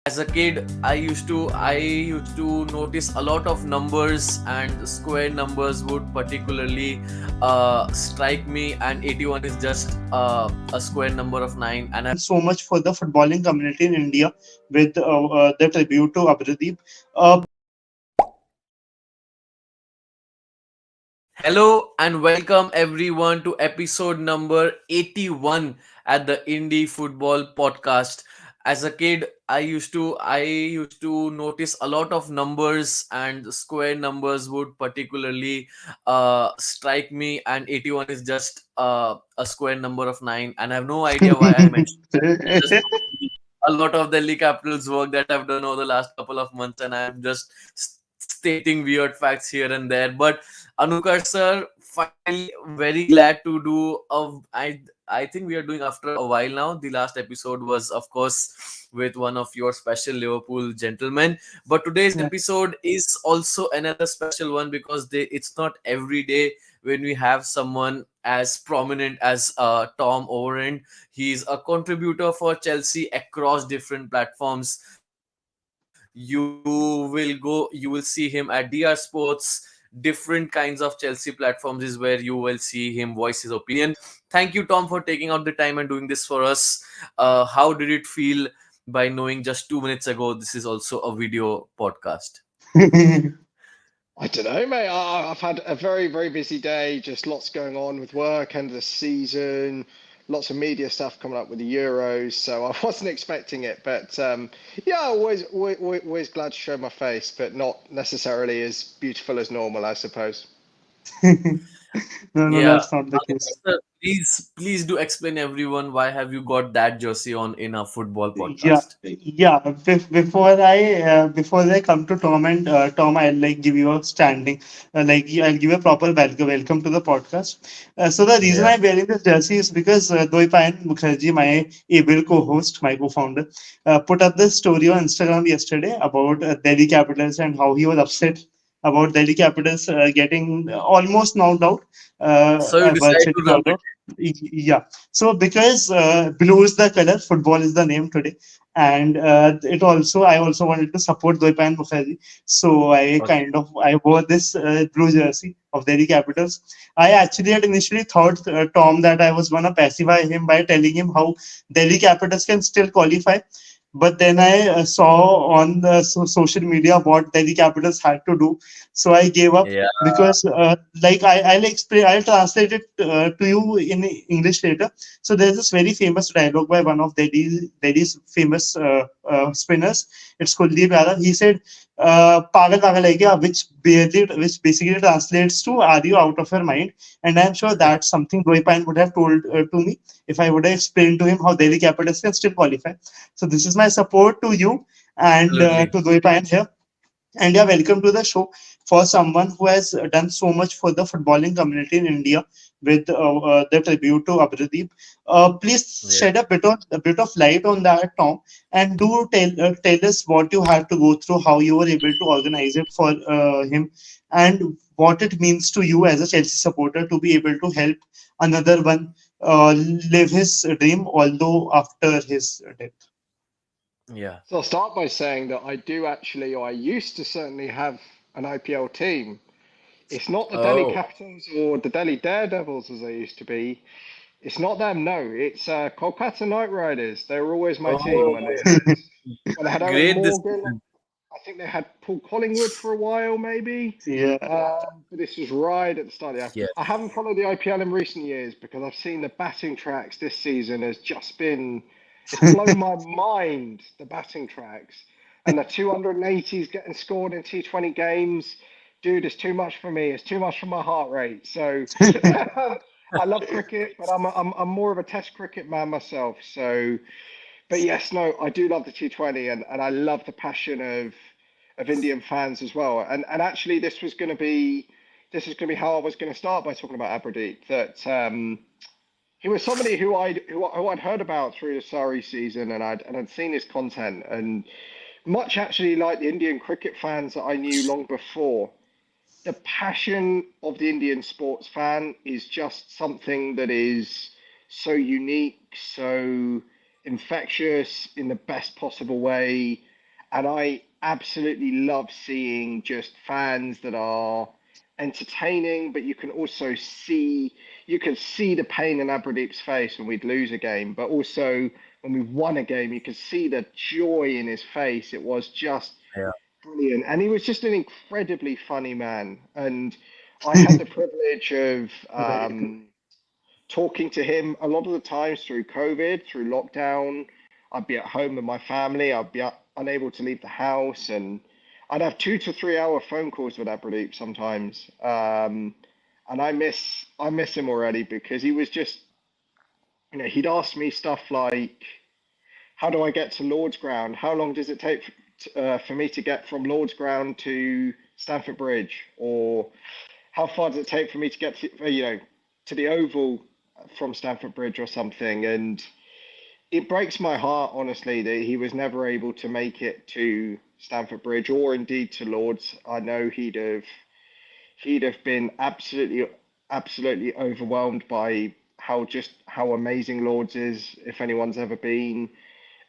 As a kid, I used to notice a lot of numbers, and square numbers would particularly strike me. And 81 is just a square number of 9. And done so much for the footballing community in India with the tribute to Abhradeep. hello and welcome everyone to episode number 81 at the Indie Football Podcast. As a kid, I used to notice a lot of numbers, and square numbers would particularly strike me. And 81 is just a square number of 9. And I have no idea why I mentioned that. It's just a lot of Delhi Capitals work that I've done over the last couple of months, and I'm just stating weird facts here and there. But Anukarsh sir, finally, very glad to do. I think we are doing after a while now. The last episode was, of course, with one of your special Liverpool gentlemen. But today's Yeah. episode is also another special one because it's not every day when we have someone as prominent as Tom Overend. He's a contributor for Chelsea across different platforms. You will see him at DR Sports. Different kinds of Chelsea platforms is where you will see him voice his opinion. Thank you, Tom, for taking out the time and doing this for us. How did it feel by knowing just 2 minutes ago this is also a video podcast? I don't know, mate. I've had a very, very busy day. Just lots going on with work, end of the season, lots of media stuff coming up with the Euros. So I wasn't expecting it, but yeah, always glad to show my face, but not necessarily as beautiful as normal, I suppose. No, no, Yeah. that's not the case. Sir, please do explain everyone why have you got that jersey on in a football Yeah, podcast? yeah. Before I come to Tom and Tom, I'll like give you a standing, I'll give you a proper welcome to the podcast. So the reason Yeah. I'm wearing this jersey is because Dwaipayan Mukherjee, my able co-host, my co-founder, put up this story on Instagram yesterday about Delhi Capitals and how he was upset about Delhi Capitals getting almost knocked out, So you decide virtually to rub knocked it. out. Yeah, so because blue is the color, football is the name today, and I also wanted to support Dwaipayan Mukherjee, so Okay. I wore this blue jersey of Delhi Capitals. I actually had initially thought Tom that I was gonna pacify him by telling him how Delhi Capitals can still qualify. But then I saw on the social media what Delhi Capitals had to do, so I gave up Yeah. because I'll translate it to you in English later. So there's this very famous dialogue by one of Delhi's famous spinners. It's Kuldeep Yadav. He said, "Pagal pagal hai kya?" Which basically translates to "Are you out of your mind?" And I'm sure that's something Roy would have told to me if I would have explained to him how Delhi Capitals can still qualify. So this is my support to you and Absolutely. to Roy here. And yeah, welcome to the show. For someone who has done so much for the footballing community in India with the tribute to Abhradeep, please Yeah. shed a bit of light on that, Tom, and do tell us what you had to go through, how you were able to organize it for him, and what it means to you as a Chelsea supporter to be able to help another one live his dream, although after his death. Yeah. So I'll start by saying that I do actually, or I used to certainly have an IPL team. It's not the Delhi Oh. Capitals or the Delhi Daredevils as they used to be. It's not them, no. It's Kolkata Knight Riders. They were always my team when Oh. they had Eric Great Morgan. decision. I think they had Paul Collingwood for a while, maybe. Yeah. But this was right at the start. Yeah, Yeah. I haven't followed the IPL in recent years because I've seen the batting tracks this season has just been. It's blown my mind, the batting tracks. And the 280s getting scored in T20 games. Dude, it's too much for me. It's too much for my heart rate. So I love cricket, but I'm more of a test cricket man myself. So, but yes, no, I do love the T20 and I love the passion of Indian fans as well. And actually, this is going to be how I was going to start by talking about Abhradeep. That he was somebody who I'd heard about through the Sari season, and I'd seen his content, and much actually like the Indian cricket fans that I knew long before. The passion of the Indian sports fan is just something that is so unique, so infectious in the best possible way. And I absolutely love seeing just fans that are entertaining, but you can see the pain in Abhradeep's face when we'd lose a game, but also when we won a game, you could see the joy in his face. It was just Yeah. brilliant. And he was just an incredibly funny man. And I had the privilege of Right. talking to him a lot of the times through COVID, through lockdown. I'd be at home with my family. I'd be unable to leave the house, and I'd have 2 to 3 hour phone calls with Abhradeep sometimes. And I miss him already because he was just, he'd ask me stuff like, "How do I get to Lord's Ground? How long does it take for me to get from Lord's Ground to Stamford Bridge? Or how far does it take for me to get to the Oval from Stamford Bridge or something?" And it breaks my heart, honestly, that he was never able to make it to Stamford Bridge or indeed to Lords. I know he'd have been absolutely overwhelmed by how amazing Lords is, if anyone's ever been.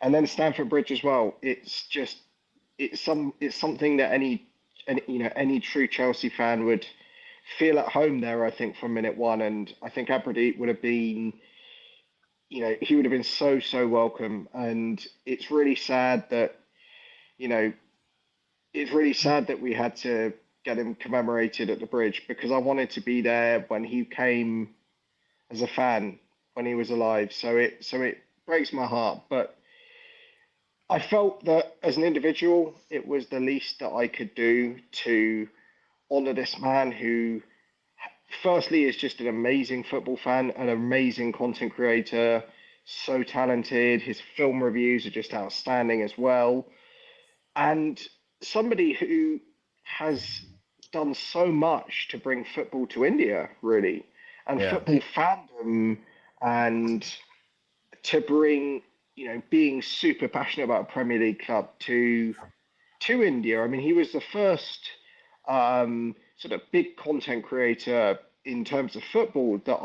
And then Stamford Bridge as well. It's something that any true Chelsea fan would feel at home there, I think, from minute one. And I think Aberdeen would have been, he would have been so welcome. And you know, it's really sad that we had to get him commemorated at the bridge, because I wanted to be there when he came as a fan, when he was alive. So it breaks my heart, but I felt that as an individual, it was the least that I could do to honour this man who, firstly, is just an amazing football fan, an amazing content creator, so talented. His film reviews are just outstanding as well. And somebody who has done so much to bring football to India, really, and Yeah. football fandom, and to bring, being super passionate about a Premier League club to India. I mean, he was the first sort of big content creator in terms of football that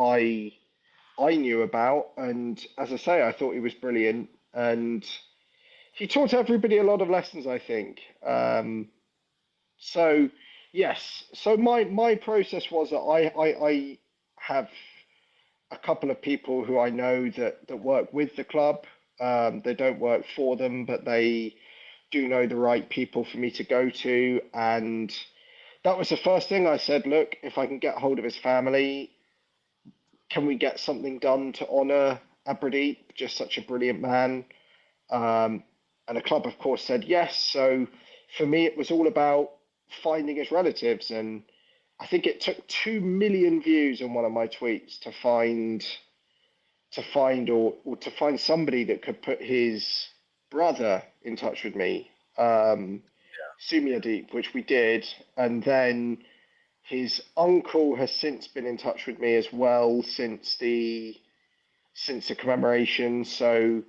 I knew about, and as I say, I thought he was brilliant, and he taught everybody a lot of lessons, I think. So yes, so my process was that I have a couple of people who I know that work with the club. They don't work for them, but they do know the right people for me to go to. And that was the first thing I said. Look, if I can get hold of his family, can we get something done to honour Abhradeep, just such a brilliant man? Um, and the club, of course, said yes. So for me, it was all about finding his relatives. And I think it took 2 million views on one of my tweets or to find somebody that could put his brother in touch with me, Deep, which we did, and then his uncle has since been in touch with me as well since the commemoration. So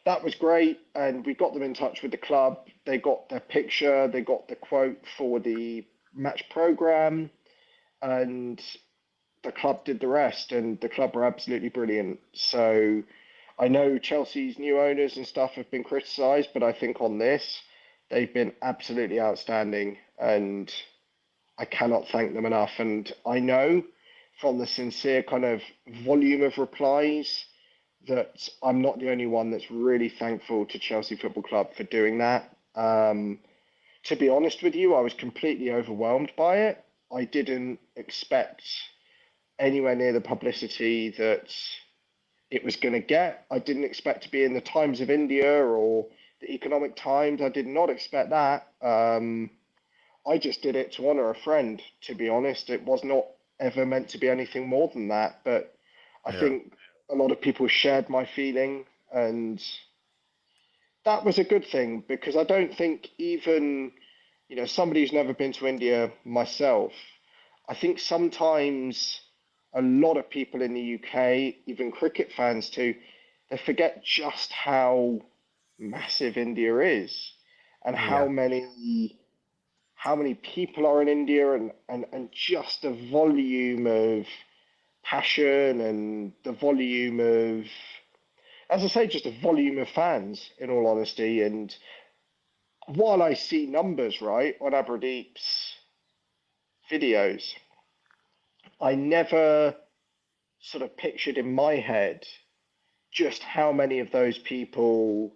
that was great, and we got them in touch with the club. They got their picture, they got the quote for the match program, and the club did the rest, and the club were absolutely brilliant. So I know Chelsea's new owners and stuff have been criticised, but I think on this, they've been absolutely outstanding, and I cannot thank them enough. And I know from the sincere kind of volume of replies that I'm not the only one that's really thankful to Chelsea Football Club for doing that. To be honest with you, I was completely overwhelmed by it. I didn't expect anywhere near the publicity that it was going to get. I didn't expect to be in the Times of India or the Economic Times. I did not expect that. I just did it to honour a friend, to be honest. It was not ever meant to be anything more than that. But I Yeah. think a lot of people shared my feeling, and that was a good thing, because I don't think even, somebody who's never been to India, myself, I think sometimes a lot of people in the UK, even cricket fans too, they forget just how massive India is, and Yeah. how many people are in India, and just the volume of passion and the volume of, as I say, just a volume of fans, in all honesty. And while I see numbers right on Abhradeep's videos, I never sort of pictured in my head just how many of those people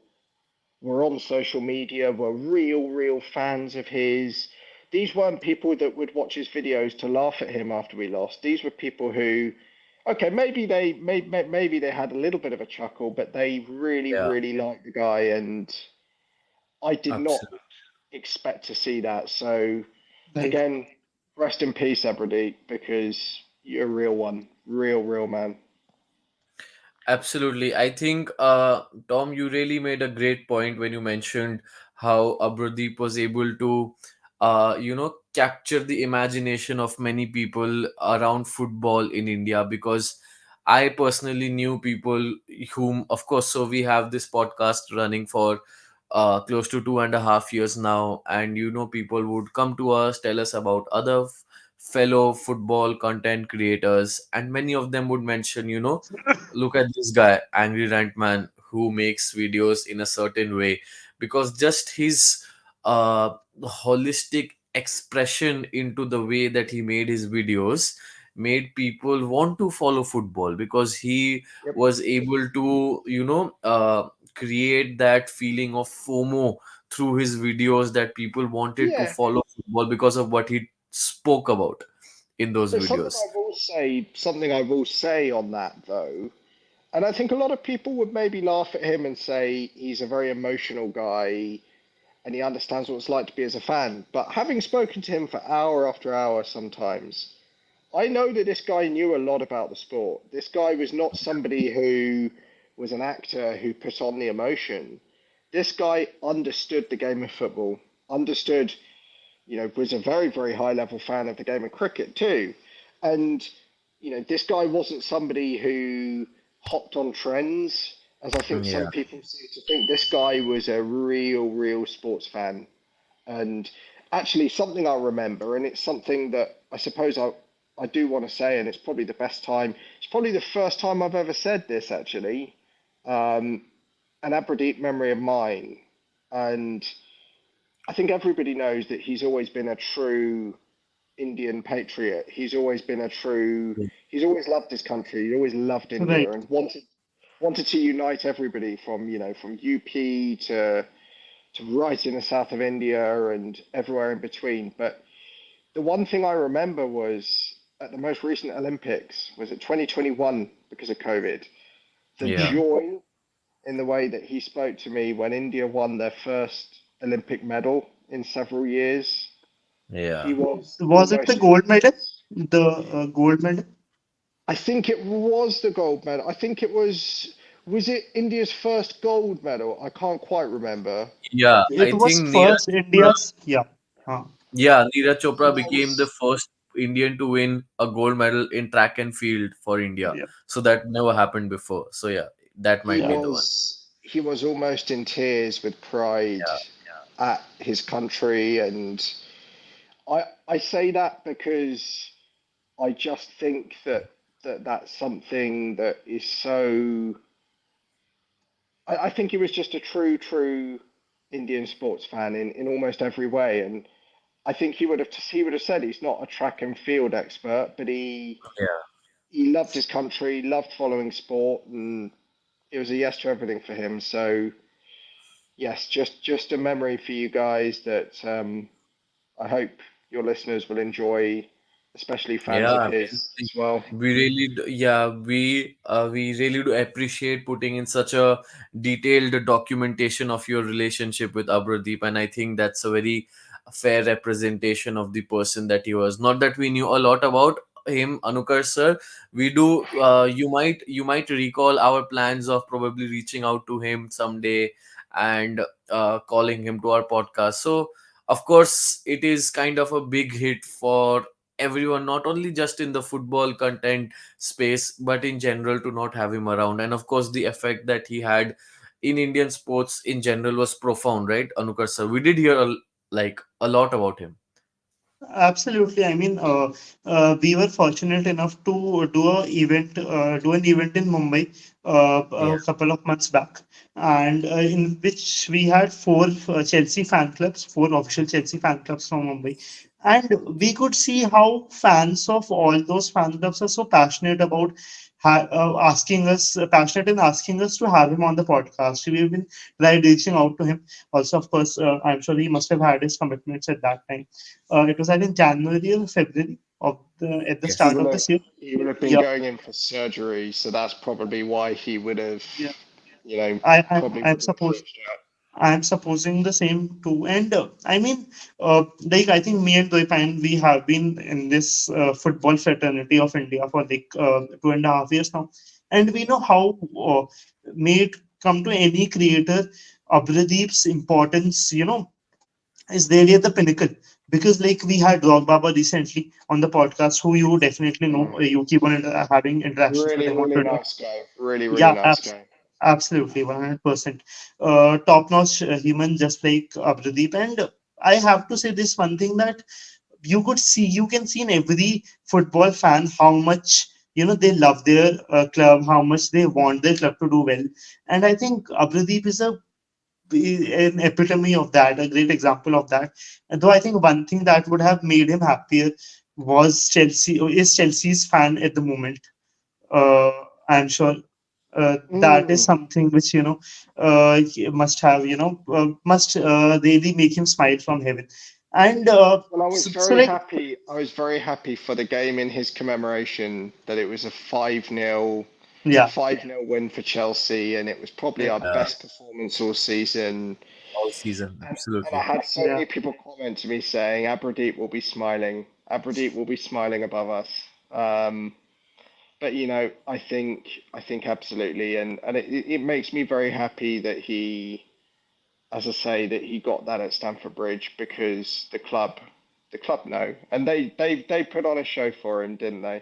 were on social media, were real fans of his. These weren't people that would watch his videos to laugh at him after we lost. These were people who, okay, maybe they had a little bit of a chuckle, but they Yeah, really liked the guy, and I did not absolutely. expect to see that. So Right. again, rest in peace, Aberdeen, because you're a real one, real man. Absolutely. I think, Tom, you really made a great point when you mentioned how Abhradeep was able to, capture the imagination of many people around football in India. Because I personally knew people whom, of course, so we have this podcast running for close to 2.5 years now. And, people would come to us, tell us about other fellow football content creators. And many of them would mention, look at this guy, Angry Rantman, who makes videos in a certain way, because just his uh, holistic expression into the way that he made his videos made people want to follow football, because he Yep. was able to, create that feeling of FOMO through his videos, that people wanted to Yeah, follow football because of what he spoke about in those but videos. something I will say on that though, and I think a lot of people would maybe laugh at him and say he's a very emotional guy and he understands what it's like to be as a fan. But having spoken to him for hour after hour sometimes, I know that this guy knew a lot about the sport. This guy was not somebody who was an actor who put on the emotion. This guy understood the game of football, understood, was a very high level fan of the game of cricket too. And, this guy wasn't somebody who hopped on trends, as I think some Yeah. people seem to think. This guy was a real sports fan. And actually, something I remember, and it's something that I suppose I do want to say, and it's probably the best time, it's probably the first time I've ever said this actually, um, an Aberdeen memory of mine. And I think everybody knows that he's always been a true Indian patriot. He's always loved his country. He always loved India Right. and wanted to unite everybody from, from UP to right in the south of India and everywhere in between. But the one thing I remember was at the most recent Olympics, was it 2021 because of COVID, the Yeah. joy in the way that he spoke to me when India won their first Olympic medal in several years. He Yeah. was Was it the almost, gold medal? The gold medal? I think it was the gold medal. I think was it India's first gold medal? I can't quite remember. Yeah, It I was think Neeraj first Chopra, India's. Yeah. yeah, Neeraj Chopra So that became the was, first Indian to win a gold medal in track and field for India. Yeah. So that never happened before. So yeah, that he might be Yeah. the one. was he was almost in tears with pride Yeah. at his country, and I say that because I just think that that's something that is so. I think he was just a true Indian sports fan in almost every way, and I think he would have said he's not a track and field expert, but Yeah. he loved his country, loved following sport, and it was a yes to everything for him. So yes, just a memory for you guys that I hope your listeners will enjoy, especially fans Yeah, of I mean, his as well. we really, yeah, we really do appreciate putting in such a detailed documentation of your relationship with Abhradeep, and I think that's a very fair representation of the person that he was. Not that we knew a lot about him, Anukarsh sir. We do. You might recall our plans of probably reaching out to him someday and calling him to our podcast. So of course, it is kind of a big hit for everyone, not only just in the football content space, but in general, to not have him around. And of course, the effect that he had in Indian sports in general was profound, right, Anukar sir? We did hear like a lot about him. Absolutely. I mean, we were fortunate enough to do an event in Mumbai Yeah. a couple of months back, and in which we had four Chelsea fan clubs, four official Chelsea fan clubs from Mumbai, and we could see how fans of all those fan clubs are so passionate about passionate in asking us to have him on the podcast. We've been tried reaching out to him. Also, of course, I'm sure he must have had his commitments at that time. It was, I think, January or February of the at the He Yes. start will of have this year. he will have been Yeah, going in for surgery, so that's probably why he would have, yeah. I, I probably I'm wouldn't have suppose reached I'm supposing the same too. And I mean, like I think me and Dwaipayan, we have been in this football fraternity of India for like 2.5 years now, and we know how may it come to any creator, Abhradeep's importance. Is really at the pinnacle because like we had Rock Baba recently on the podcast, who you definitely know. out. You keep on having interactions with Really, him on really Twitter. nice guy. Really, really Yeah, nice guy. absolutely, 100%. Top-notch human, just like Abhradeep. And I have to say this one thing that you can see in every football fan how much they love their club, how much they want their club to do well. And I think Abhradeep is an epitome of that, a great example of that. And though I think one thing that would have made him happier was Chelsea, or is Chelsea's fan at the moment. Uh, I'm sure that is Mm. something which he must have must really make him smile from heaven. And Well, I was so very like happy. I was very happy for the game in his commemoration that it was a 5-0, yeah, 5-0 win for Chelsea, and it was probably our Yeah. best performance all season. All season. And I Absolutely. had so yeah, many people comment to me saying, Abhradeep will be smiling. Abhradeep will be smiling above us. Um, but I think absolutely, and it makes me very happy that he, as I say, that he got that at Stamford Bridge because the club know, and they put on a show for him, didn't they?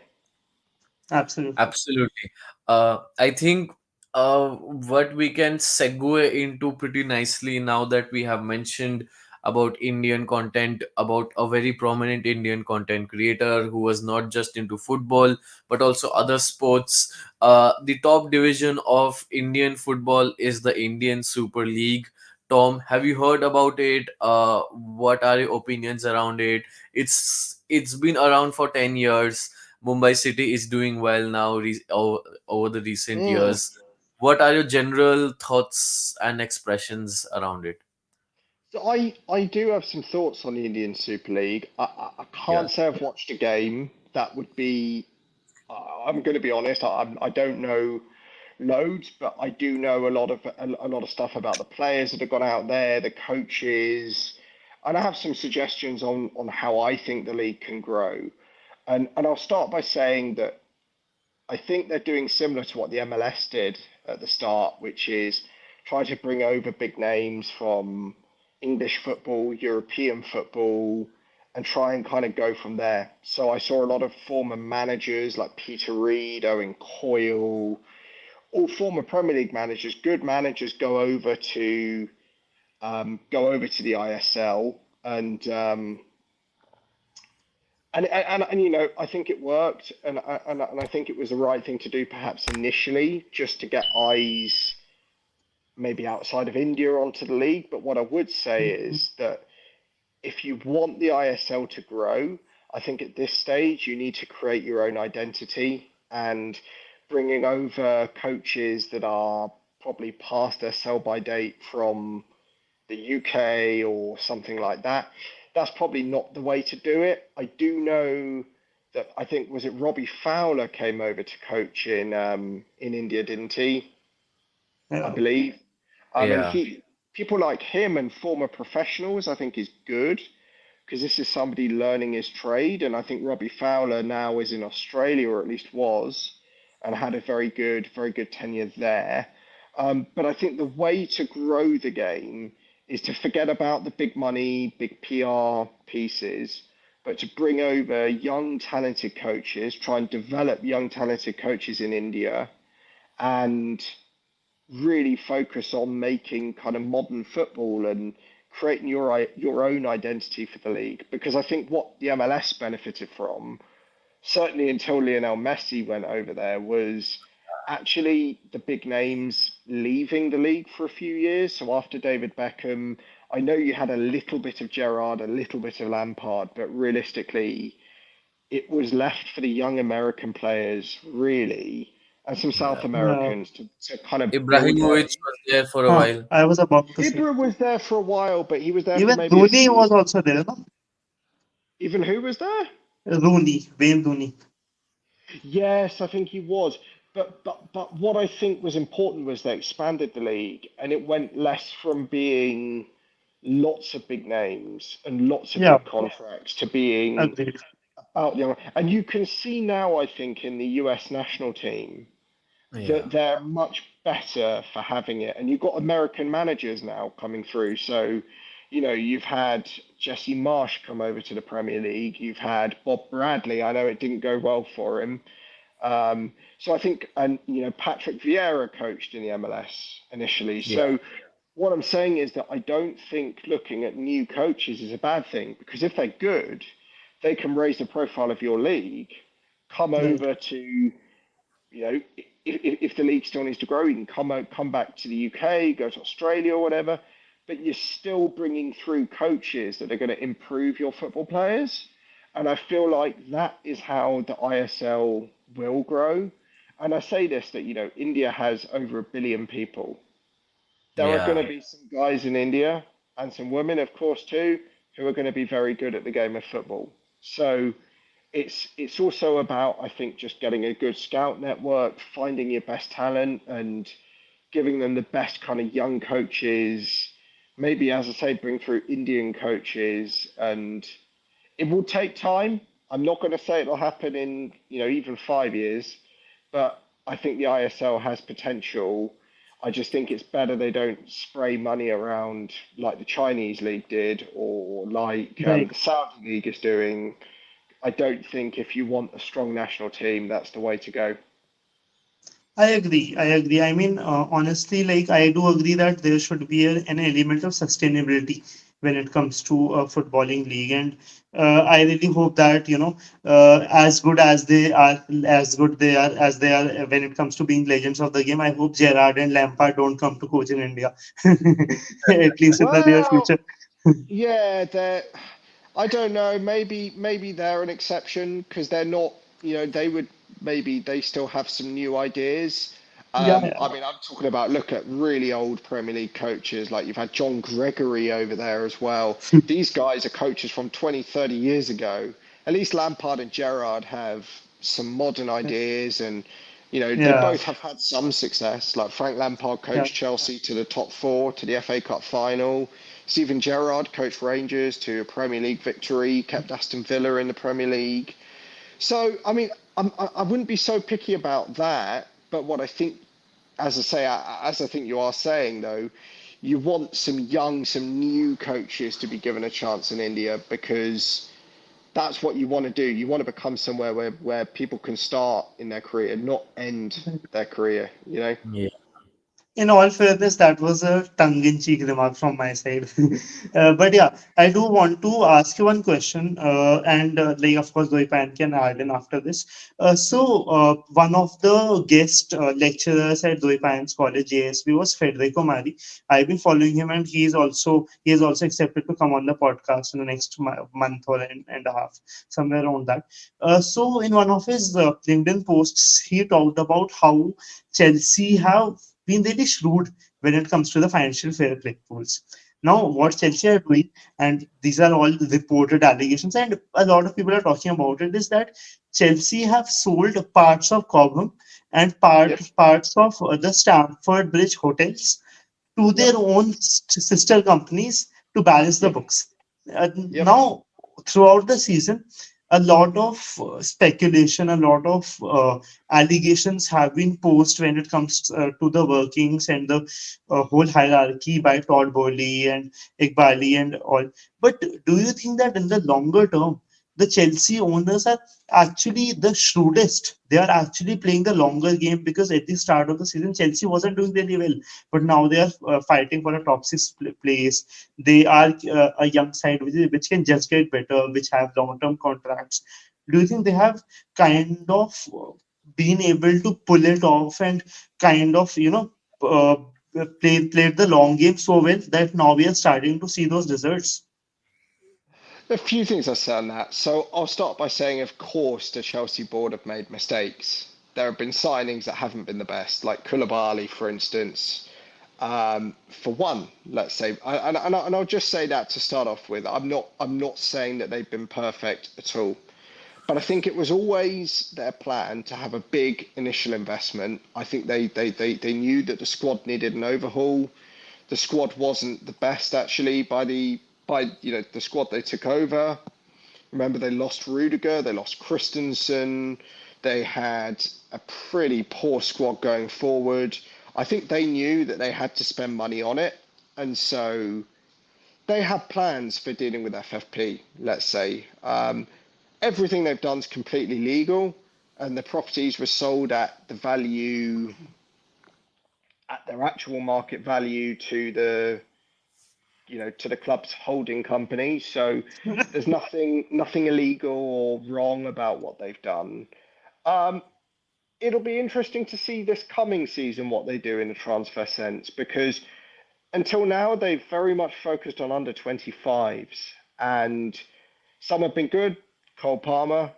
absolutely. Absolutely. I think what we can segue into pretty nicely now that we have mentioned about Indian content, about a very prominent Indian content creator who was not just into football but also other sports. The top division of Indian football is the Indian Super League. Tom, have you heard about it? What are your opinions around it? It's been around for 10 years. Mumbai City is doing well now over the recent Mm. years. What are your general thoughts and expressions around it? So I do have some thoughts on the Indian Super League. I Yeah. can't say I've watched a game. That would be. I'm going to be honest. I don't know loads, but I do know a lot of stuff about the players that have gone out there, the coaches, and I have some suggestions on how I think the league can grow. And I'll start by saying that I think they're doing similar to what the MLS did at the start, which is try to bring over big names from English football, European football, and try and kind of go from there. So I saw a lot of former managers like Peter Reid, Owen Coyle, all former Premier League managers, good managers, go over to the ISL and I think it worked, and I think it was the right thing to do, perhaps initially, just to get eyes maybe outside of India onto the league. But what I would say Mhm. is that if you want the ISL to grow, I think at this stage you need to create your own identity, and bringing over coaches that are probably past their sell by date from the UK or something like that. That's probably not the way to do it. I do know that I think was it Robbie Fowler came over to coach in India, didn't he? I Yeah, believe. And Yeah. he people like him and former professionals, I think, is good because this is somebody learning his trade. And I think Robbie Fowler now is in Australia, or at least was, and had a very good tenure there. But I think the way to grow the game is to forget about the big money, big PR pieces, but to bring over young, talented coaches, try and develop young, talented coaches in India, and really focus on making kind of modern football and creating your own identity for the league. Because I think what the MLS benefited from, certainly until Lionel Messi went over there, was actually the big names leaving the league for a few years. So after David Beckham, I know you had a little bit of Gerrard, a little bit of Lampard, but realistically, it was left for the young American players, really, and some Yeah. South Yeah. Americans to kind of build their Ibrahimovic league. was there for a Huh. while. I was about to say. Ibra was there for a while, but he was there for Even maybe a Rooney season. was also there, no? Even who was there? Rooney, Wayne Rooney. Yes, I think he was. But what I think was important was they expanded the league and it went less from being lots of big names and lots of Yeah, big contracts to being agreed. about young. And you can see now, I think, in the US national team Yeah. that they're much better for having it. And you've got American managers now coming through. So, you've had Jesse Marsh come over to the Premier League. You've had Bob Bradley. I know it didn't go well for him. So I think, and Patrick Vieira coached in the MLS initially. Yeah. So what I'm saying is that I don't think looking at new coaches is a bad thing because if they're good, they can raise the profile of your league, come Right. over to if the league still needs to grow, you can come back to the UK, go to Australia or whatever. But you're still bringing through coaches that are going to improve your football players, and I feel like that is how the ISL will grow. And I say this that India has over 1 billion people. There are going Yeah. to be some guys in India and some women, of course, too, who are going to be very good at the game of football. So it's also about I think just getting a good scout network, finding your best talent, and giving them the best kind of young coaches. Maybe, as I say, bring through Indian coaches, and it will take time. I'm not going to say it'll happen in even 5 years, but I think the ISL has potential. I just think it's better they don't spray money around like the Chinese league did, or like Right. the Saudi league is doing. I don't think if you want a strong national team, that's the way to go. I agree. I agree. I mean, honestly, like I do agree that there should be an element of sustainability when it comes to a footballing league, and I really hope that as good as they are, as they are when it comes to being legends of the game. I hope Gerrard and Lampard don't come to coach in India, at least in the near Well, future. yeah, I don't know. Maybe they're an exception because they're not. They would maybe they still have some new ideas. Yeah, yeah, I mean, I'm talking about look at really old Premier League coaches like you've had John Gregory over there as well. These guys are coaches from 20, 30 years ago. At least Lampard and Gerrard have some modern ideas and they yeah, both have had some success. Like Frank Lampard yeah. coached Chelsea to the top four, to the FA Cup final. Steven Gerrard coached Rangers to a Premier League victory, kept Aston Villa in the Premier League. So, I mean, I wouldn't be so picky about that. But what I think, as I say, as I think you are saying, though, you want some young, some new coaches to be given a chance in India because that's what you want to do. You want to become somewhere where people can start in their career, not end their career. Yeah. In all fairness, that was a tongue-in-cheek remark from my side. But yeah, I do want to ask you one question, and like, of course, Dwaipayan can add in after this. One of the guest lecturers at Dwaipayan's college, JSB, was Federico Mari. I've been following him, and he is also accepted to come on the podcast in the next month or and a half, somewhere around that. In one of his LinkedIn posts, he talked about how Chelsea have been really shrewd when it comes to the financial fair play rules. Now, what Yep, Chelsea are doing, and these are all reported allegations, and a lot of people are talking about it, is that Chelsea have sold parts of Cobham and yep, parts of the Stamford Bridge hotels to yep, their own sister companies to balance the yep, books. yep, Now, throughout the season, a lot of speculation, a lot of allegations have been posed when it comes to the workings and the whole hierarchy by Todd Bowley and Iqbali and all. But do you think that in the longer term, the Chelsea owners are actually the shrewdest. They are actually playing the longer game, because at the start of the season, Chelsea wasn't doing really well, but now they are fighting for a top six place. They are a young side which can just get better, which have long term contracts. Do you think they have kind of been able to pull it off and kind of, played the long game so well that now we are starting to see those results? A few things I say on that. So I'll start by saying, of course, the Chelsea board have made mistakes. There have been signings that haven't been the best, like Koulibaly, for instance. For one, let's say, and I'll just say that to start off with. I'm not saying that they've been perfect at all, but I think it was always their plan to have a big initial investment. I think they knew that the squad needed an overhaul. The squad wasn't the best actually by the squad they took over. Remember, they lost Rudiger, they lost Christensen, they had a pretty poor squad going forward. I think they knew that they had to spend money on it, and so they had plans for dealing with FFP. Let's say everything they've done is completely legal, and the properties were sold at the value, at their actual market value, to the club's holding company. So there's nothing illegal or wrong about what they've done. Um, it'll be interesting to see this coming season what they do in the transfer sense, because until now they've very much focused on under 25s, and some have been good, Cole Palmer,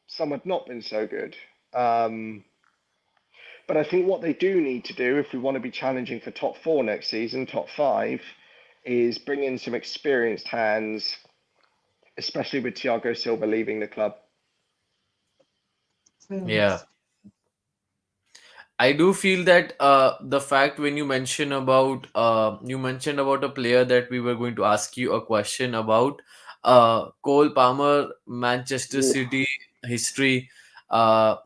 some have not been so good. Um, but I think what they do need to do, if we want to be challenging for top four next season, top five, is bring in some experienced hands, especially with Thiago Silva leaving the club. Yeah, I do feel that the fact when you mentioned about a player that we were going to ask you a question about, Cole Palmer, Manchester Ooh. City history.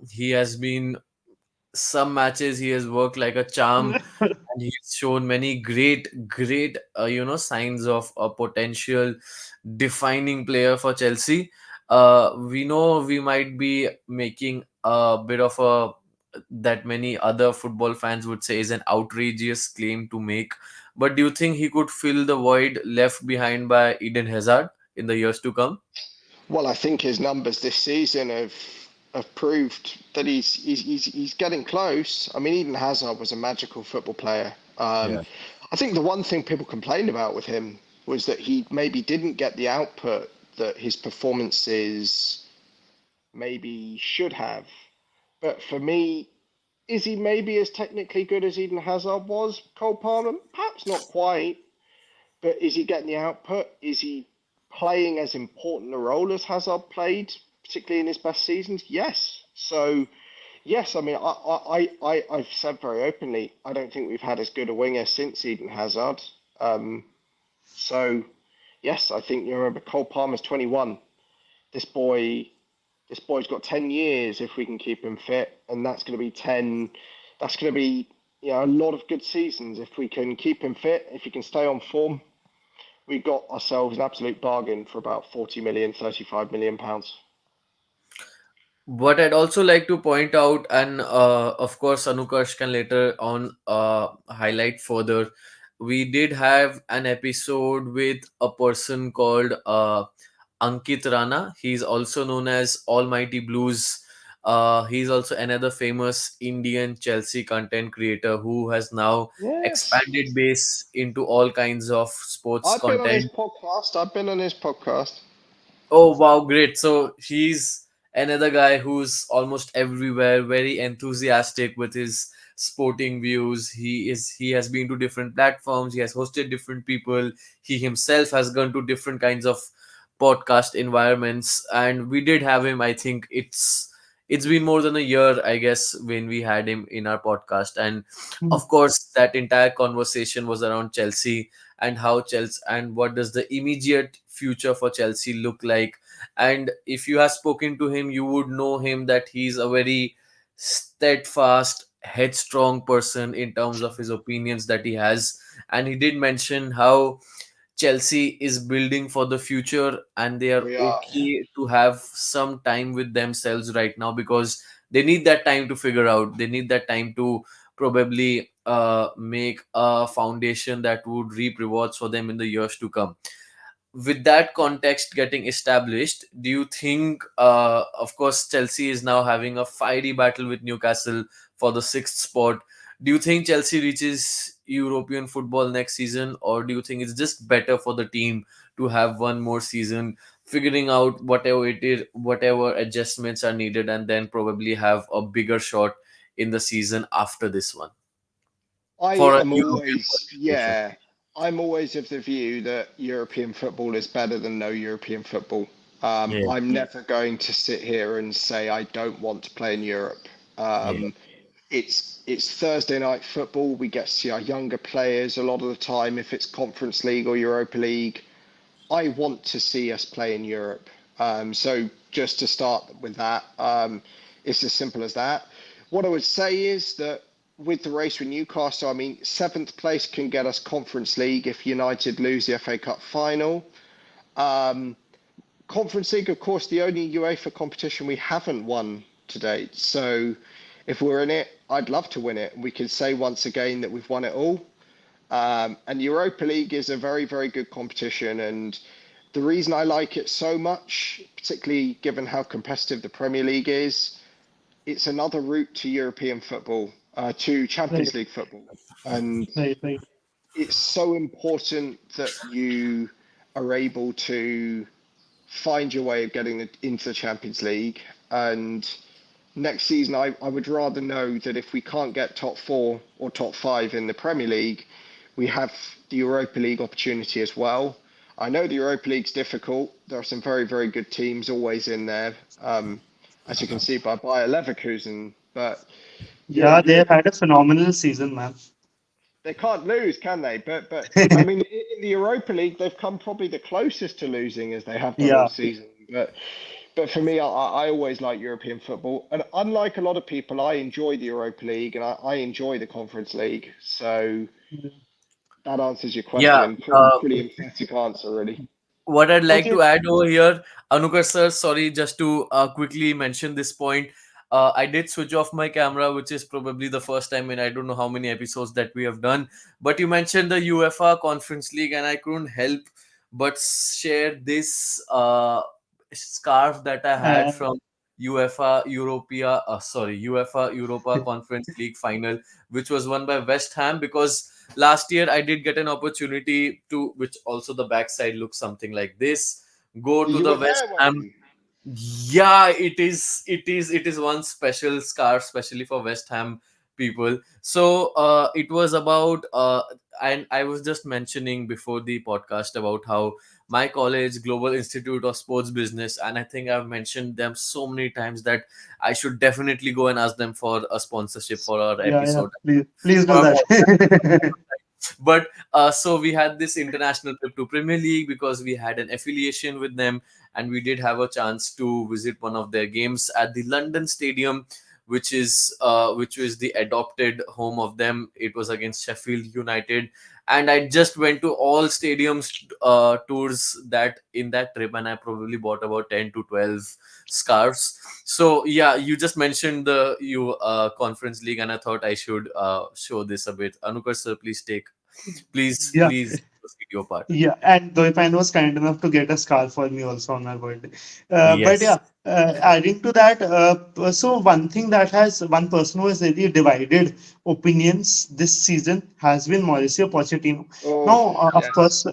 He has been some matches he has worked like a charm, and he's shown many great signs of a potential defining player for Chelsea. We know we might be making a bit of a that many other football fans would say is an outrageous claim to make, but do you think he could fill the void left behind by Eden Hazard in the years to come? Well, I think his numbers this season have proved that he's getting close. I mean, Eden Hazard was a magical football player. Yeah. I think the one thing people complained about with him was that he maybe didn't get the output that his performances maybe should have. But for me, is he maybe as technically good as Eden Hazard was, Cole Palmer? Perhaps not quite, but is he getting the output? Is he playing as important a role as Hazard played, particularly in his best seasons? Yes. So, yes, I mean, I've said very openly, I don't think we've had as good a winger since Eden Hazard. Um, so, yes, I think you remember Cole Palmer's 21. This boy this boy's got 10 years if we can keep him fit, and that's going to be 10. That's going to be a lot of good seasons if we can keep him fit. If he can stay on form, we got ourselves an absolute bargain for about 40 million, 35 million pounds. What I'd also like to point out, and of course, Anukarsh can later on highlight further, we did have an episode with a person called Ankit Rana. He's also known as Almighty Blues. He's also another famous Indian Chelsea content creator who has now Yes, expanded base into all kinds of sports I've been on his content. podcast. I've been on his podcast. Oh wow, great. So he's another guy who's almost everywhere, very enthusiastic with his sporting views. He has been to different platforms, he has hosted different people, he himself has gone to different kinds of podcast environments, and we did have him. I think it's been more than a year, I guess, when we had him in our podcast. And of course that entire conversation was around Chelsea and how Chelsea and what does the immediate future for Chelsea look like. And if you have spoken to him, you would know him that he's a very steadfast, headstrong person in terms of his opinions that he has. And he did mention how Chelsea is building for the future and they are We are. okay to have some time with themselves right now, because they need that time to figure out. They need that time to probably make a foundation that would reap rewards for them in the years to come. With that context getting established, do you think, of course, Chelsea is now having a fiery battle with Newcastle for the sixth spot? Do you think Chelsea reaches European football next season, or do you think it's just better for the team to have one more season, figuring out whatever it is, whatever adjustments are needed, and then probably have a bigger shot in the season after this one I for a am European always, qualification? yeah, I'm always of the view that European football is better than no European football. Yeah, I'm never going to sit here and say I don't want to play in Europe. yeah, It's Thursday night football. We get to see our younger players a lot of the time. If it's Conference League or Europa League, I want to see us play in Europe. So just to start with that, it's as simple as that. What I would say is that with the race with Newcastle, I mean, seventh place can get us Conference League if United lose the FA Cup final. Um, Conference League, of course, the only UEFA competition we haven't won to date. So if we're in it, I'd love to win it. We can say once again that we've won it all. And Europa League is a very, very good competition. And the reason I like it so much, particularly given how competitive the Premier League is, it's another route to European football, to Right, Champions League football. And right, right. it's so important that you are able to find your way of getting into the Champions League. And next season, I would rather know that if we can't get top four or top five in the Premier League, we have the Europa League opportunity as well. I know the Europa League's difficult. There are some very, very good teams always in there, as you can see by Bayer Leverkusen. But Yeah, they have Europe, had a phenomenal season, man. they can't lose, can they? But I mean, in the Europa League, they've come probably the closest to losing as they have done all Yeah, season. But for me, I always like European football, and unlike a lot of people, I enjoy the Europa League and I enjoy the Conference League. So that answers your yeah. question. Pretty emphatic answer, really. What I'd like okay. to add over here, Anukar sir, sorry, just to quickly mention this point. I did switch off my camera, which is probably the first time in I don't know how many episodes that we have done. But you mentioned the UEFA Conference League, and I couldn't help but share this scarf that I had Uh, from UEFA Europa Conference League final, which was won by West Ham, because last year I did get an opportunity to, which also the backside looks something like this, go to You the were West there, were Ham. you? Yeah, it is one special scarf, especially for West Ham people. So it was about and I was just mentioning before the podcast about how my college, Global Institute of Sports Business, and I think I've mentioned them so many times that I should definitely go and ask them for a sponsorship for our yeah, yeah. episode, Please for do our that. podcast. But so we had this international trip to Premier League because we had an affiliation with them, and we did have a chance to visit one of their games at the London Stadium, which was the adopted home of them. It was against Sheffield United, and I just went to all stadiums tours that in that trip, and I probably bought about 10 to 12 scarves. So yeah, you just mentioned the you conference league, and I thought I should show this a bit. Anukar sir, please take, Yeah. please proceed your part. Yeah, and Dwaipayan was kind enough to get a scarf for me also on my birthday. But Yes. yeah, adding to that, so one person who has really divided opinions this season has been Mauricio Pochettino. Oh, Now, of yes. course,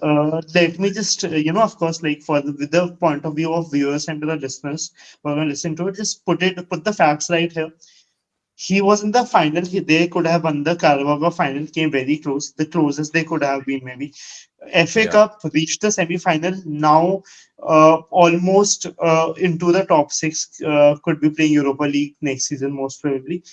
let me just, of course, like with the point of view of viewers and the listeners who are going to listen to it, just put the facts right here. He was in the final. They could have won the Carabao final. Came very close, the closest they could have been maybe. FA Yeah. Cup reached the semi-final. Now, almost into the top six. Could be playing Europa League next season, most probably.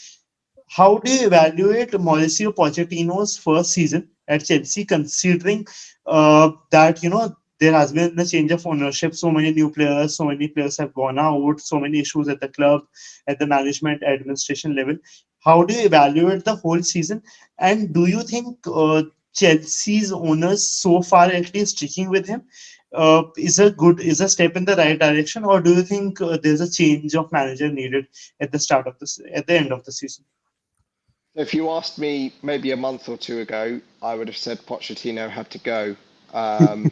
How do you evaluate Mauricio Pochettino's first season at Chelsea, considering that there has been a change of ownership, so many new players, so many players have gone out, so many issues at the club, at the management, administration level. How do you evaluate the whole season? And do you think Chelsea's owners so far at least sticking with him is a step in the right direction, or do you think there's a change of manager needed at the start of this at the end of the season? If you asked me maybe a month or two ago, I would have said Pochettino had to go. I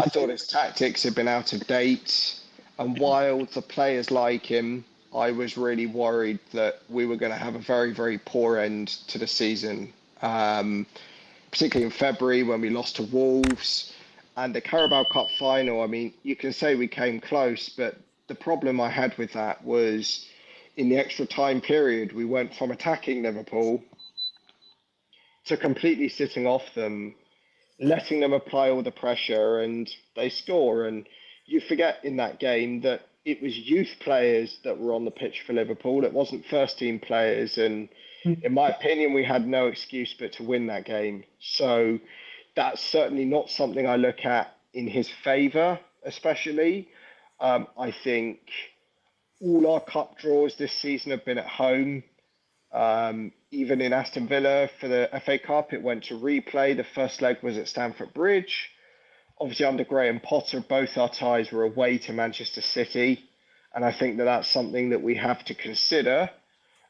thought his tactics had been out of date, and while the players like him, I was really worried that we were going to have a very, very poor end to the season. Particularly in February when we lost to Wolves and the Carabao Cup final. I mean, you can say we came close, but the problem I had with that was in the extra time period, we went from attacking Liverpool to completely sitting off them, letting them apply all the pressure, and they score. And you forget in that game that it was youth players that were on the pitch for Liverpool. It wasn't first team players. And in my opinion, we had no excuse but to win that game. So that's certainly not something I look at in his favour, especially. I think all our cup draws this season have been at home. Even in Aston Villa for the FA Cup, it went to replay. The first leg was at Stamford Bridge. Obviously, under Graham Potter, both our ties were away to Manchester City. And I think that that's something that we have to consider.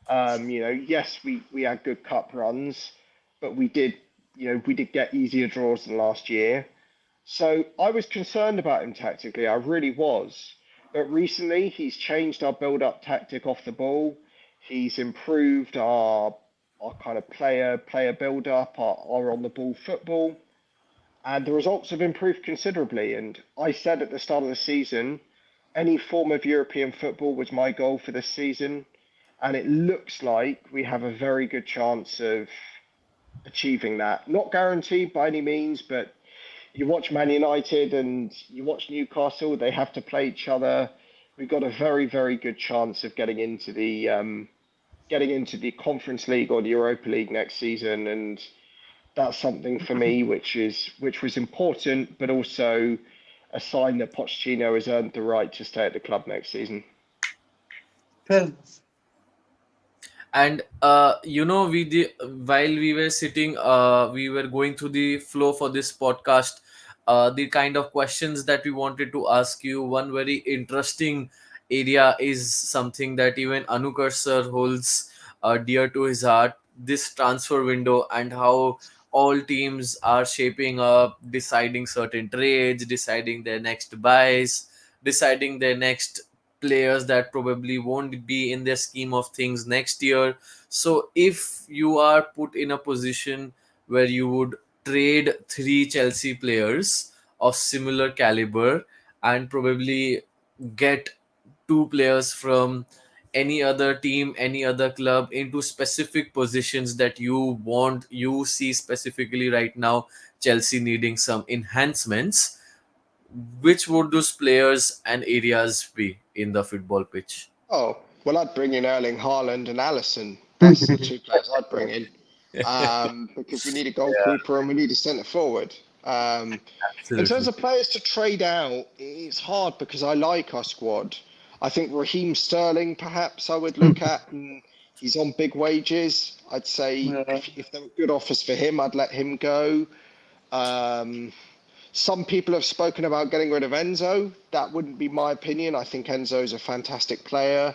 Yes, we had good cup runs, but we did get easier draws than last year. So I was concerned about him tactically. I really was. But recently, he's changed our build-up tactic off the ball. He's improved our kind of player build-up, our on the ball football, and the results have improved considerably. And I said at the start of the season, any form of European football was my goal for this season, and it looks like we have a very good chance of achieving that. Not guaranteed by any means, but you watch Man United and you watch Newcastle, they have to play each other. We've got a very, very good chance of getting into the Conference League or the Europa League next season, and that's something for me which was important, but also a sign that Pochettino has earned the right to stay at the club next season. Fair enough. And while we were sitting, we were going through the flow for this podcast, the kind of questions that we wanted to ask you. One very interesting area is something that even Anukarsh sir holds dear to his heart: this transfer window, and how all teams are shaping up, deciding certain trades, deciding their next buys, deciding their next players that probably won't be in their scheme of things next year. So if you are put in a position where you would trade three Chelsea players of similar caliber and probably get two players from any other team, any other club, into specific positions that you see specifically right now Chelsea needing some enhancements, which would those players and areas be in the football pitch? Oh, well, I'd bring in Erling Haaland and Allison. That's the two players I'd bring in. Because we need a Yeah, goalkeeper and we need a centre forward. In terms absolutely. of players to trade out, it's hard because I like our squad. I think Raheem Sterling, perhaps, I would look at, and he's on big wages. I'd say Uh, if there were good offers for him, I'd let him go. Um, some people have spoken about getting rid of Enzo. That wouldn't be my opinion. I think Enzo is a fantastic player.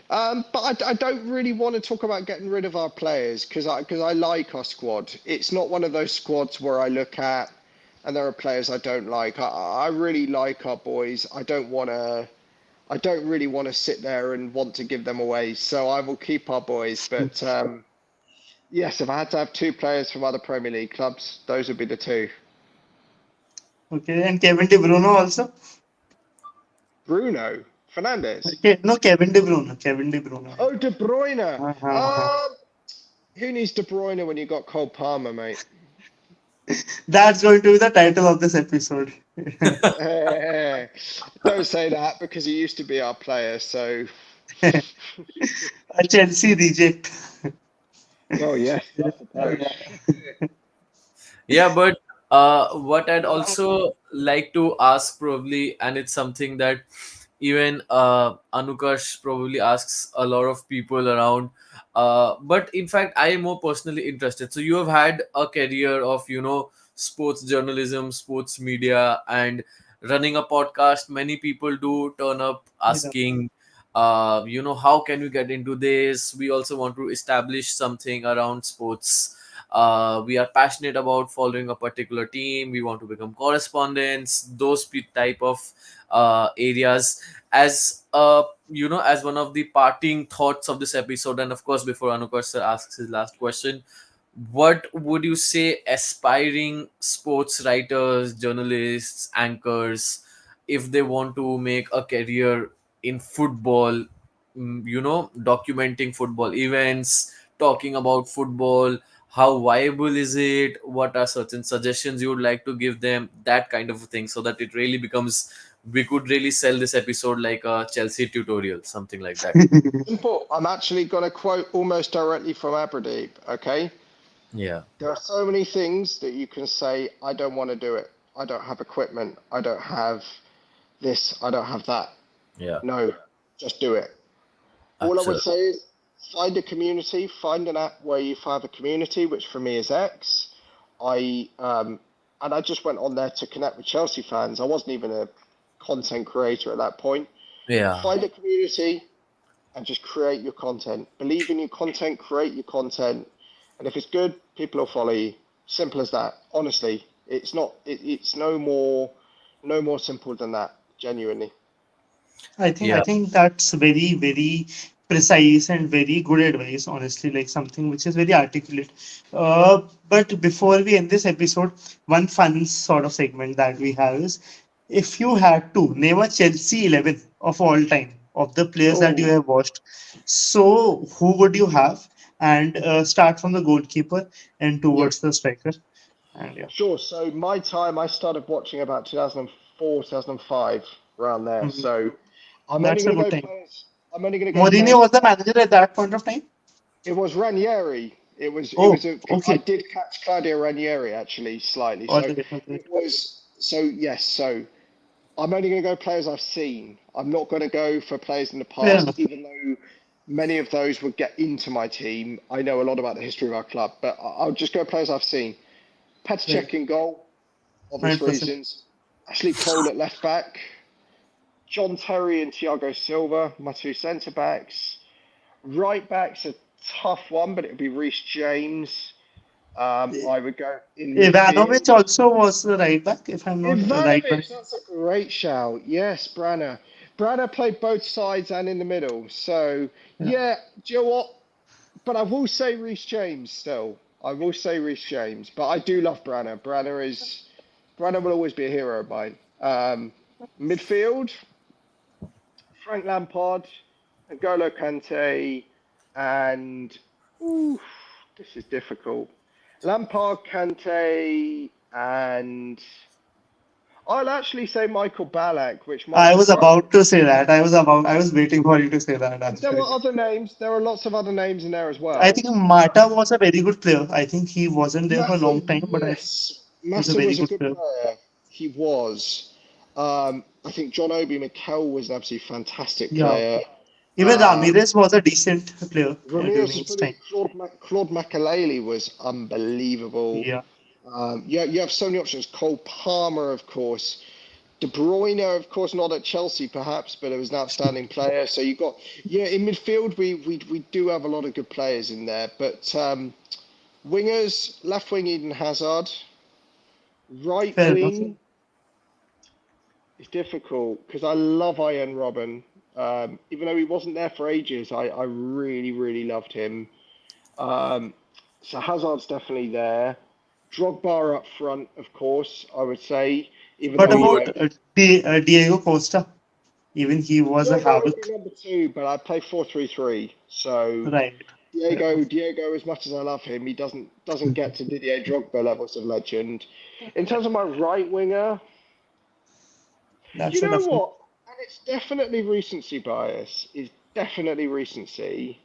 But I don't really want to talk about getting rid of our players because I like our squad. It's not one of those squads where I look at and there are players I don't like. I really like our boys. I don't really want to sit there and want to give them away. So I will keep our boys. But yes, if I had to have two players from other Premier League clubs, those would be the two. okay, and Kevin De Bruyne also. Bruno Fernandez. Okay, no, Kevin De Bruyne. Kevin De Bruyne. Oh, De Bruyne. Uh-huh. Who needs De Bruyne when you got Cole Palmer, mate? That's going to be the title of this episode. Don't say that because he used to be our player. So, A Chelsea reject. well, yes, I suppose. Yeah, but what I'd also like to ask, probably, and it's something that even Anukarsh probably asks a lot of people around. But in fact, I am more personally interested. So you have had a career of, sports journalism, sports media, and running a podcast. Many people do turn up Yeah. asking, how can we get into this? We also want to establish something around sports. We are passionate about following a particular team. We want to become correspondents. Those type of areas. As as one of the parting thoughts of this episode, and of course, before Anukarsh sir asks his last question, what would you say aspiring sports writers, journalists, anchors, if they want to make a career in football, documenting football events, talking about football, how viable is it, what are certain suggestions you would like to give them, that kind of a thing, so that it really becomes, we could really sell this episode like a Chelsea tutorial, something like that. Simple. I'm actually going to quote almost directly from Abhradeep. Okay. Yeah, There are so many things that you can say, I don't want to do it. I don't have equipment. I don't have this. I don't have that. yeah, No, just do it. All I would absolutely. say is find a community, find an app where you have a community, which for me is X. I and I just went on there to connect with Chelsea fans. I wasn't even a content creator at that point. Yeah, Find a community and just create your content. Believe in your content, create your content, and if it's good, people will follow you. Simple as that. Honestly, it's not. It's no more simple than that. Genuinely. I yeah, think that's very, very precise and very good advice, honestly, like something which is very articulate. But before we end this episode, one fun sort of segment that we have is, if you had to name a Chelsea 11 of all time of the players that you Oh, have watched, so who would you have? And start from the goalkeeper and yeah. towards the striker. And yeah. Sure. So my time, I started watching about 2004, 2005, around there. Mhm. So I'm only That's a going to good go time. players. I'm only going to go Mourinho players. was the manager at that point of time. It was Ranieri. It was Oh, a. I okay. did catch Claudio Ranieri actually slightly. All So right, all right. it was. So yes. So I'm only going to go players I've seen. I'm not going to go for players in the Fair past, enough. even though many of those would get into my team. I know a lot about the history of our club, but I'll just go players I've seen. Petr Right. Cech in goal, obvious 100%. reasons. Ashley Cole at left back. John Terry and Thiago Silva, my two centre backs. Right back's a tough one, but it would be Reece James. I would go in Ivanovic midfield. also was the right back, if I'm not right back. Ivanovic, that's a great shout. Yes, Branner. Branner played both sides and in the middle. So, Yeah. yeah, do you know what? But I will say Reece James still. I will say Reece James. But I do love Branner. Branner will always be a hero of mine. Midfield, Frank Lampard, N'Golo Kante, and ooh, this is difficult. Lampard, Kante, and I'll actually say Michael Ballack, which might I was surprise you. about to say that. I was waiting for you to say that There were actually. other names. There are lots of other names in there as I well. think Mata was a very good player. I think he wasn't there for a Massa, long time, but I think yes, he was a Massa very was a good good player. player. He was. I think John Obi Mikel was an absolutely fantastic Yeah. player. Even Um, Ramirez was a decent player Ramirez during was his brilliant. time. Claude Makelele was unbelievable. Yeah. You have so many options. Cole Palmer, of course. De Bruyne, of course, not at Chelsea perhaps, but it was an outstanding player. So you got, yeah, in midfield we do have a lot of good players in there. But wingers, left wing Eden Hazard, right Fair enough. wing is difficult because I love Ian Robin. Even though he wasn't there for ages, I really really loved him. Um, so Hazard's definitely there. Drogba up front, of course, I would say, even What though Oh you yeah, about know Diego Costa? Even he was a Diego would be havoc. number two, but I play 4-3-3. So Right. Fair enough. Diego, as much as I love him, he doesn't get to Didier Drogba levels of legend. In terms of my right winger, you That's a know tough one. what? And it's definitely recency bias. It's definitely recency,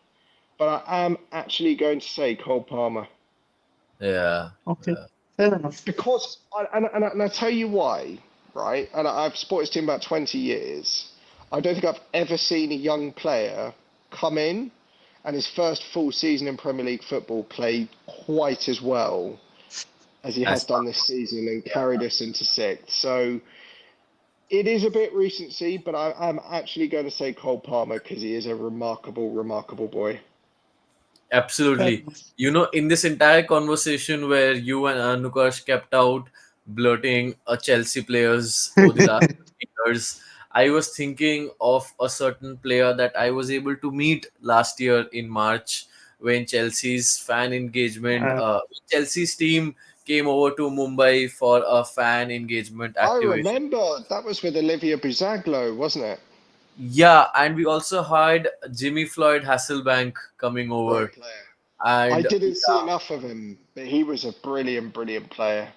but I am actually going to say Cole Palmer. yeah, Okay. yeah, Fair enough. Because and I tell you why, right? And I've supported this team about 20 years. I don't think I've ever seen a young player come in and his first full season in Premier League football play quite as well as he has As done this season and yeah, carried us into sixth. So it is a bit recency, but I'm actually going to say Cole Palmer because he is a remarkable, remarkable boy. absolutely. You know, in this entire conversation where you and Anukarsh kept out blurting Chelsea players over the last years, I was thinking of a certain player that I was able to meet last year in March when Chelsea's fan engagement, uh, Chelsea's team came over to Mumbai for a fan engagement I activation. remember that was with Olivia Buzaglo, wasn't it? Yeah, and we also had Jimmy Floyd Hasselbank coming Great over, player. I and didn't see yeah, enough of him, but he was a brilliant, brilliant player.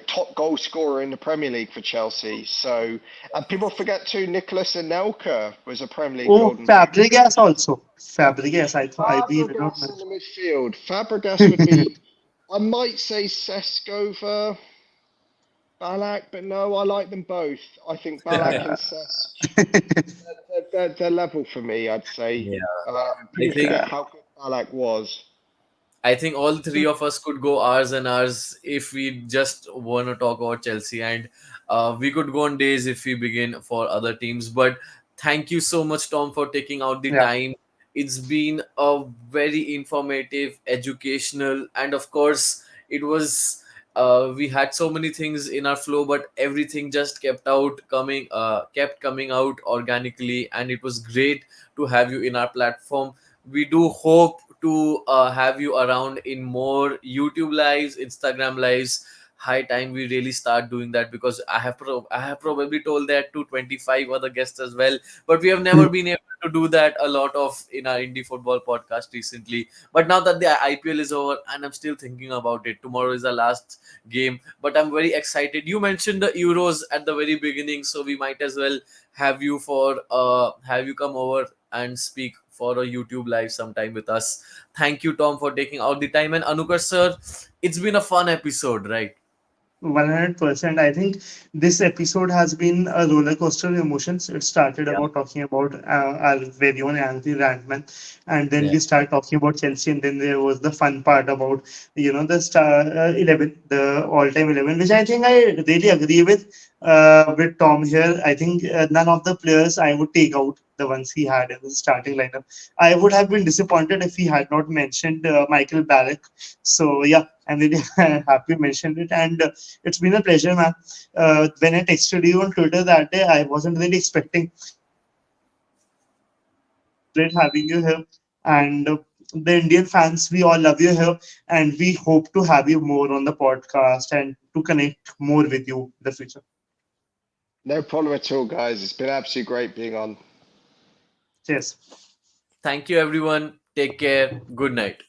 Top goal scorer in the Premier League for Chelsea. So, and people forget too, Nicholas Anelka was a Premier League oh, Golden Boot. Fabregas also. Fabregas, I believe it or Fabregas not. in the midfield. Fabregas would be, I might say Sesko over Balak, but no, I like them both. I think Balak Yeah. and Cesc, they're level for me, I'd say. yeah. I People think forget how good Balak was. I think all three of us could go hours and hours if we just want to talk about Chelsea, and we could go on days if we begin for other teams. But thank you so much, Tom, for taking out the Yeah. time. It's been a very informative, educational, and of course, it was. We had so many things in our flow, but everything just kept coming out organically, and it was great to have you in our platform. We do hope to have you around in more YouTube lives, Instagram lives. High time we really start doing that, because I have probably told that to 25 other guests as well, but we have never been able to do that a lot of in our indie football podcast recently. But now that the IPL is over, and I'm still thinking about it, tomorrow is the last game, but I'm very excited. You mentioned the Euros at the very beginning, so we might as well have you come over and speak for a YouTube live sometime with us. Thank you, Tom, for taking out the time. And Anukar, sir, it's been a fun episode, right? 100%. I think this episode has been a roller coaster of emotions. It started Yeah, about talking about our very own Anthony Rantman, and then yeah, we started talking about Chelsea, and then there was the fun part about the star 11, the all-time 11, which I think I really agree with Tom here. I think none of the players I would take out the ones he had in the starting lineup. I would have been disappointed if he had not mentioned Michael Ballack. So yeah, I'm really happy you mentioned it, and it's been a pleasure, man. When I texted you on Twitter that day, I wasn't really expecting. It's great having you here. And the Indian fans, we all love you here. And we hope to have you more on the podcast and to connect more with you in the future. No problem at all, guys. It's been absolutely great being on. Cheers. Thank you, everyone. Take care. Good night.